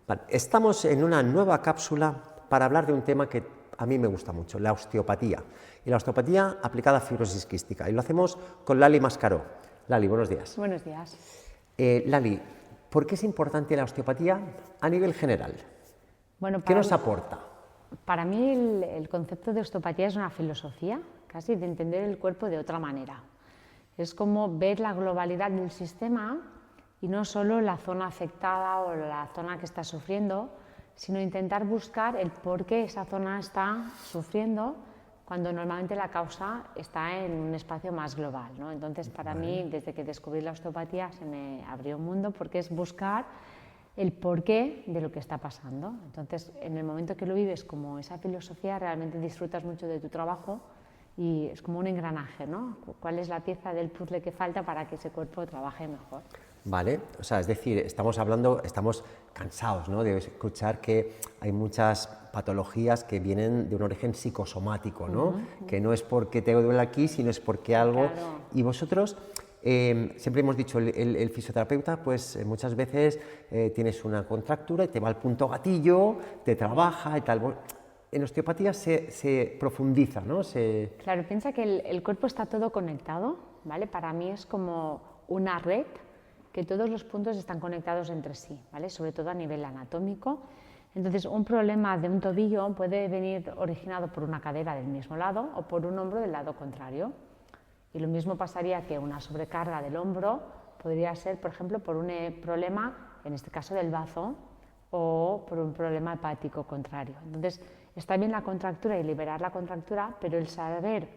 Vale, estamos en una nueva cápsula para hablar de un tema que a mí me gusta mucho, la osteopatía. Y la osteopatía aplicada a fibrosis quística. Y lo hacemos con Lali Mascaró. Lali, buenos días. Buenos días. Lali, ¿por qué es importante la osteopatía a nivel general? Bueno, ¿Qué nos aporta? Para mí el concepto de osteopatía es una filosofía, casi de entender el cuerpo de otra manera. Es como ver la globalidad del sistema y no solo la zona afectada o la zona que está sufriendo, sino intentar buscar el por qué esa zona está sufriendo cuando normalmente la causa está en un espacio más global, ¿no? Entonces, para mí, desde que descubrí la osteopatía, se me abrió un mundo porque es buscar el porqué de lo que está pasando. Entonces, en el momento que lo vives como esa filosofía, realmente disfrutas mucho de tu trabajo y es como un engranaje, ¿no? ¿Cuál es la pieza del puzzle que falta para que ese cuerpo trabaje mejor? Vale, o sea, es decir, estamos cansados, ¿no?, de escuchar que hay muchas patologías que vienen de un origen psicosomático, ¿no? Que no es porque te duele aquí, sino es porque algo... Claro. Y vosotros, siempre hemos dicho, el fisioterapeuta, pues muchas veces tienes una contractura y te va al punto gatillo, te trabaja y tal. En osteopatía se profundiza, ¿no? Claro, piensa que el cuerpo está todo conectado, ¿vale? Para mí es como una red que todos los puntos están conectados entre sí, ¿vale? Sobre todo a nivel anatómico. Entonces, un problema de un tobillo puede venir originado por una cadera del mismo lado o por un hombro del lado contrario. Y lo mismo pasaría que una sobrecarga del hombro podría ser, por ejemplo, por un problema, en este caso del bazo, o por un problema hepático contrario. Entonces, está bien la contractura y liberar la contractura, pero el saber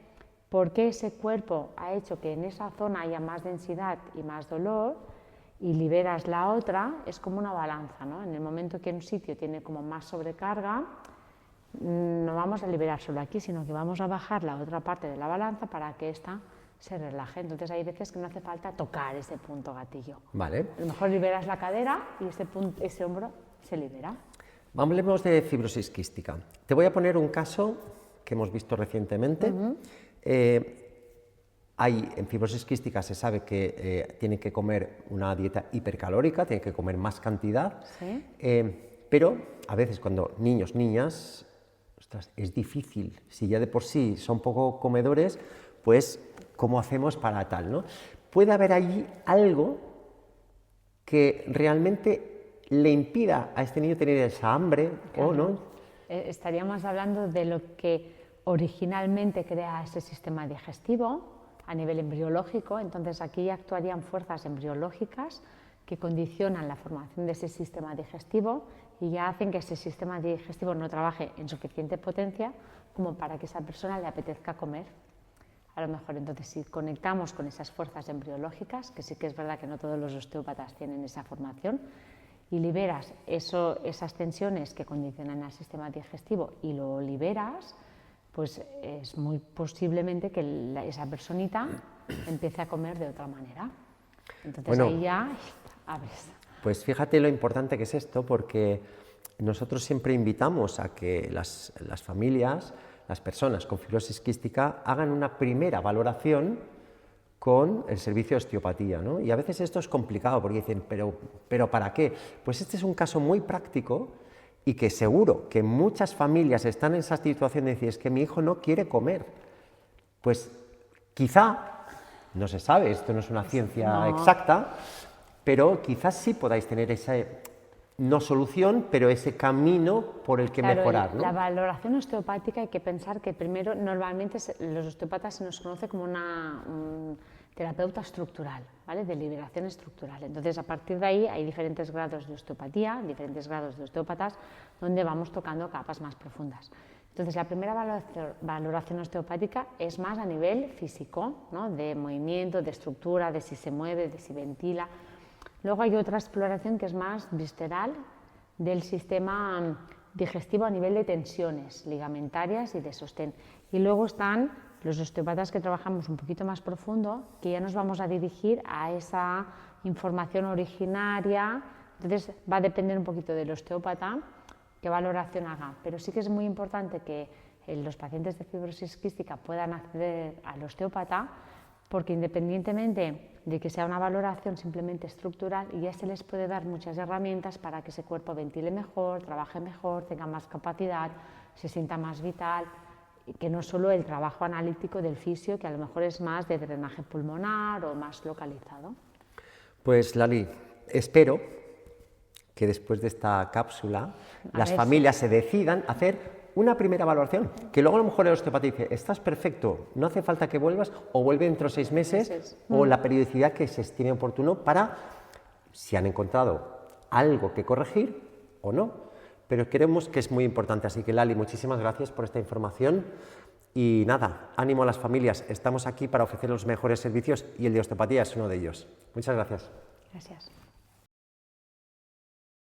por qué ese cuerpo ha hecho que en esa zona haya más densidad y más dolor, y liberas la otra, es como una balanza, ¿no? En el momento que un sitio tiene como más sobrecarga, no vamos a liberar solo aquí, sino que vamos a bajar la otra parte de la balanza para que ésta se relaje. Entonces hay veces que no hace falta tocar ese punto gatillo. Vale. A lo mejor liberas la cadera y ese hombro se libera. Hablemos de fibrosis quística. Te voy a poner un caso que hemos visto recientemente. En fibrosis quística se sabe que tienen que comer una dieta hipercalórica, tienen que comer más cantidad, ¿Sí? pero a veces cuando niños, niñas, ostras, es difícil. Si ya de por sí son poco comedores, pues ¿cómo hacemos para tal, no? Puede haber allí algo que realmente le impida a este niño tener esa hambre, Claro. ¿o no? Estaríamos hablando de lo que originalmente crea ese sistema digestivo a nivel embriológico. Entonces aquí actuarían fuerzas embriológicas que condicionan la formación de ese sistema digestivo y ya hacen que ese sistema digestivo no trabaje en suficiente potencia como para que esa persona le apetezca comer. A lo mejor, entonces, si conectamos con esas fuerzas embriológicas, que sí que es verdad que no todos los osteópatas tienen esa formación, y liberas esas tensiones que condicionan al sistema digestivo y lo liberas, pues es muy posiblemente que esa personita empiece a comer de otra manera. Entonces Bueno, ahí ya abres. pues fíjate lo importante que es esto, porque nosotros siempre invitamos a que las familias, las personas con fibrosis quística, hagan una primera valoración con el servicio de osteopatía, ¿no? Y a veces esto es complicado porque dicen, ¿pero para qué? Pues este es un caso muy práctico y que seguro que muchas familias están en esa situación de decir, es que mi hijo no quiere comer. Pues quizá, no se sabe, esto no es una ciencia exacta, pero quizás sí podáis tener esa, no solución, pero ese camino por el que mejorar, ¿no? La valoración osteopática hay que pensar que primero, normalmente los osteópatas se nos conoce como un terapeuta estructural, ¿vale? De liberación estructural. Entonces, a partir de ahí hay diferentes grados de osteopatía, diferentes grados de osteópatas, donde vamos tocando capas más profundas. Entonces, la primera valoración osteopática es más a nivel físico, ¿no? De movimiento, de estructura, de si se mueve, de si ventila. Luego hay otra exploración que es más visceral del sistema digestivo a nivel de tensiones ligamentarias y de sostén. Y luego están los osteópatas que trabajamos un poquito más profundo, que ya nos vamos a dirigir a esa información originaria. Entonces va a depender un poquito del osteópata qué valoración haga. Pero sí que es muy importante que los pacientes de fibrosis quística puedan acceder al osteópata porque independientemente de que sea una valoración simplemente estructural, ya se les puede dar muchas herramientas para que ese cuerpo ventile mejor, trabaje mejor, tenga más capacidad, se sienta más vital, y que no solo el trabajo analítico del fisio, que a lo mejor es más de drenaje pulmonar o más localizado. Pues Lali, espero que después de esta cápsula las familias se decidan a hacer una primera valoración, que luego a lo mejor el osteopata dice, estás perfecto, no hace falta que vuelvas, o vuelve dentro de 6 meses, o la periodicidad que se estime oportuno para, si han encontrado algo que corregir o no. Pero creemos que es muy importante, así que Lali, muchísimas gracias por esta información y nada, ánimo a las familias, estamos aquí para ofrecer los mejores servicios y el de osteopatía es uno de ellos. Muchas gracias. Gracias.